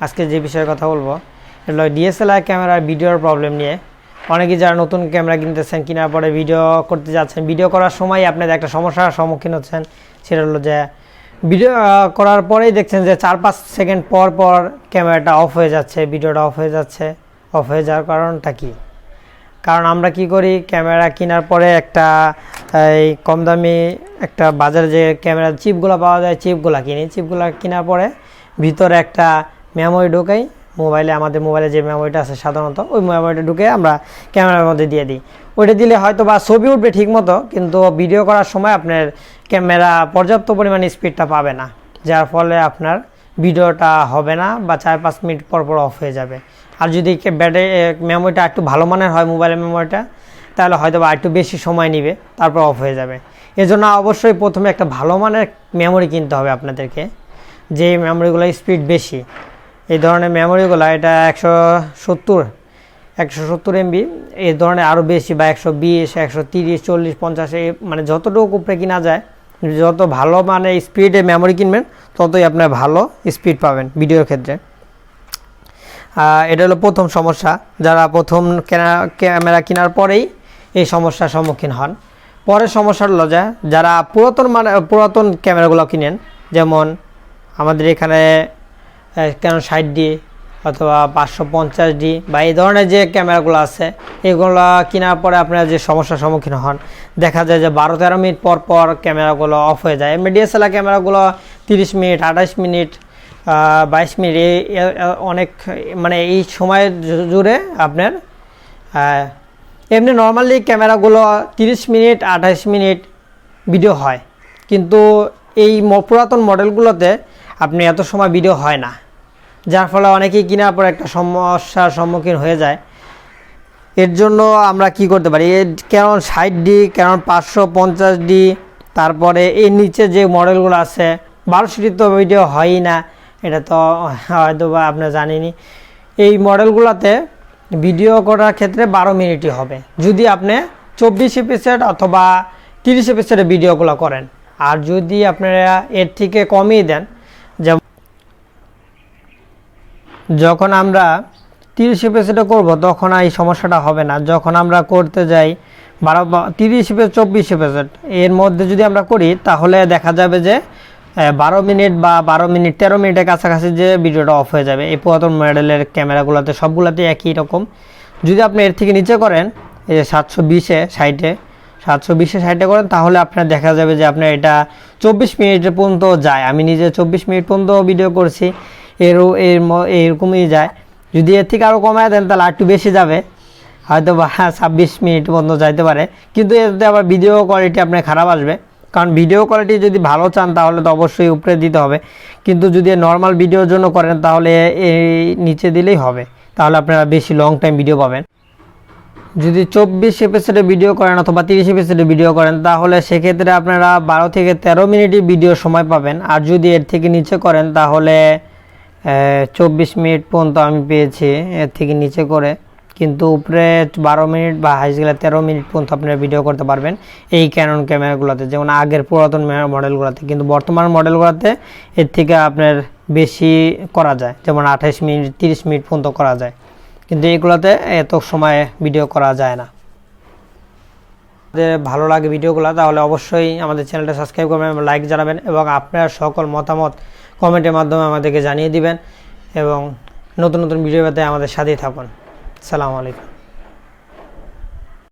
আজকে যে বিষয়ে কথা বলবো এটা হলো ডিএসএলআর ক্যামেরার ভিডিওর প্রবলেম নিয়ে। অনেকেই যারা নতুন ক্যামেরা কিনতেছেন, কেনার পরে ভিডিও করতে যাচ্ছেন, ভিডিও করার সময় আপনাদের একটা সমস্যার সম্মুখীন হচ্ছেন। সেটা হলো যে ভিডিও করার পরেই দেখছেন যে 4-5 সেকেন্ড পর পর ক্যামেরাটা অফ হয়ে যাচ্ছে, ভিডিওটা অফ হয়ে যাচ্ছে। অফ হয়ে যাওয়ার কারণটা কি? কারণ আমরা কি করি, ক্যামেরা কেনার পরে একটা এই কম দামি একটা বাজারে যে ক্যামেরা চিপগুলো পাওয়া যায়, চিপগুলো কিনি। চিপগুলো কেনার পরে ভিতরে একটা মেমোরি ঢোকাই মোবাইলে, আমাদের মোবাইলে যে মেমোরিটা আছে সাধারণত ওই মেমোরিটা ঢুকে আমরা ক্যামেরার মধ্যে দিয়ে দিই। ওইটা দিলে হয়তো বা ছবি উঠবে ঠিক মতো, কিন্তু ভিডিও করার সময় আপনার ক্যামেরা পর্যাপ্ত পরিমাণে স্পিডটা পাবে না, যার ফলে আপনার ভিডিওটা হবে না বা 4-5 মিনিট পর পর অফ হয়ে যাবে। আর যদি মেমোরিটা একটু ভালো মানের হয়, মোবাইলের মেমোরিটা, তাহলে হয়তো বা একটু বেশি সময় নেবে, তারপর অফ হয়ে যাবে। এজন্য অবশ্যই প্রথমে একটা ভালো মানের মেমোরি কিনতে হবে আপনাদেরকে, যে মেমোরিগুলো স্পিড বেশি। এই ধরনের মেমোরিগুলো এটা 170 MB, এই ধরনের আরও বেশি, বা 120, 130, 40, 50, মানে যতটুকু উপরে কিনা যায়, যত ভালো মানে স্পিডে মেমোরি কিনবেন ততই আপনার ভালো স্পিড পাবেন ভিডিওর ক্ষেত্রে। এটা হলো প্রথম সমস্যা। যারা প্রথম ক্যামেরা কেনার পরেই এই সমস্যার সম্মুখীন হন। পরের সমস্যা হলো যে যারা পুরাতন ক্যামেরাগুলো কিনেন, যেমন আমাদের এখানে কেন 60D অথবা 550D বা এই ধরনের যে ক্যামেরাগুলো আছে, এগুলো কেনার পরে আপনারা যে সমস্যার সম্মুখীন হন, দেখা যায় যে 12-13 মিনিট পর পর ক্যামেরাগুলো অফ হয়ে যায়। ডিএসএলআর ক্যামেরাগুলো 30 মিনিট, 28 মিনিট, 22 মিনিট, অনেক মানে এই সময়ের জুড়ে আপনার এমনি নর্মালি ক্যামেরাগুলো 30 মিনিট, 28 মিনিট ভিডিও হয়, কিন্তু এই পুরাতন মডেলগুলোতে আপনি এত সময় ভিডিও হয় না, যার ফলে অনেকেই কেনার পর একটা সমস্যার সম্মুখীন হয়ে যায়। এর জন্য আমরা কি করতে পারি, কেন 60D, কেন 550D, তারপরে এর নিচে যে মডেলগুলো আছে 1200D তো ভিডিও হয়ই না, এটা তো হয়তো বা আপনারা জানেনই। এই মডেলগুলোতে ভিডিও করার ক্ষেত্রে 12 মিনিটই হবে যদি আপনি 24 এপিসোড অথবা 30 এপিসোডে ভিডিওগুলো করেন। আর যদি আপনারা এর থেকে কমিয়ে দেন, যেমন যখন আমরা 30 এপিসোডে করব তখন এই সমস্যাটা হবে না। যখন আমরা করতে যাই 30 এপিসোড, 24 এপিসোড এর মধ্যে যদি আমরা করি, তাহলে দেখা যাবে যে 12 মিনিট বা 12 মিনিট 13 মিনিটের কাছাকাছি যে ভিডিওটা অফ হয়ে যাবে। এই পুরাতন মডেলের ক্যামেরাগুলোতে সবগুলোতে একই রকম। যদি আপনি এর থেকে নিচে করেন, এই 720-এ 60-এ করেন, তাহলে আপনার দেখা যাবে যে আপনার এটা 24 মিনিট পর্যন্ত যায়। আমি নিজে 24 মিনিট পর্যন্ত ভিডিও করছি, এরকমই যায়। যদি এর থেকে আরও কমায় দেন তাহলে একটু বেশি যাবে, হয়তো বা 26 মিনিট পর্যন্ত যাইতে পারে, কিন্তু এতে আবার ভিডিও কোয়ালিটি আপনার খারাপ আসবে। কারণ ভিডিও কোয়ালিটি যদি ভালো চান তাহলে তো অবশ্যই উপরে দিতে হবে, কিন্তু যদি নর্মাল ভিডিওর জন্য করেন তাহলে এই নিচে দিলেই হবে, তাহলে আপনারা বেশি লং টাইম ভিডিও পাবেন। যদি 24 এপিসোডে ভিডিও করেন অথবা 30 এপিসোডে ভিডিও করেন, তাহলে সেক্ষেত্রে আপনারা 12 থেকে 13 মিনিটই ভিডিও সময় পাবেন। আর যদি এর থেকে নিচে করেন তাহলে 24 মিনিট পর্যন্ত আমি পেয়েছি এর থেকে নিচে করে, কিন্তু উপরে 12 মিনিট বা হাইস গেলে 13 মিনিট পর্যন্ত আপনারা ভিডিও করতে পারবেন এই ক্যানন ক্যামেরাগুলোতে, যেমন আগের পুরাতন মডেলগুলোতে। কিন্তু বর্তমান মডেলগুলোতে এর থেকে আপনার বেশি করা যায়, যেমন 28 মিনিট, 30 মিনিট পর্যন্ত করা যায়, কিন্তু এইগুলোতে এত সময় ভিডিও করা যায় না। যদি ভালো লাগে ভিডিওগুলো, তাহলে অবশ্যই আমাদের চ্যানেলটা সাবস্ক্রাইব করবেন, লাইক জানাবেন, এবং আপনার সকল মতামত কমেন্টের মাধ্যমে আমাদেরকে জানিয়ে দিবেন, এবং নতুন নতুন ভিডিও পেতে আমাদের সাথেই থাকুন। আসসালামু আলাইকুম।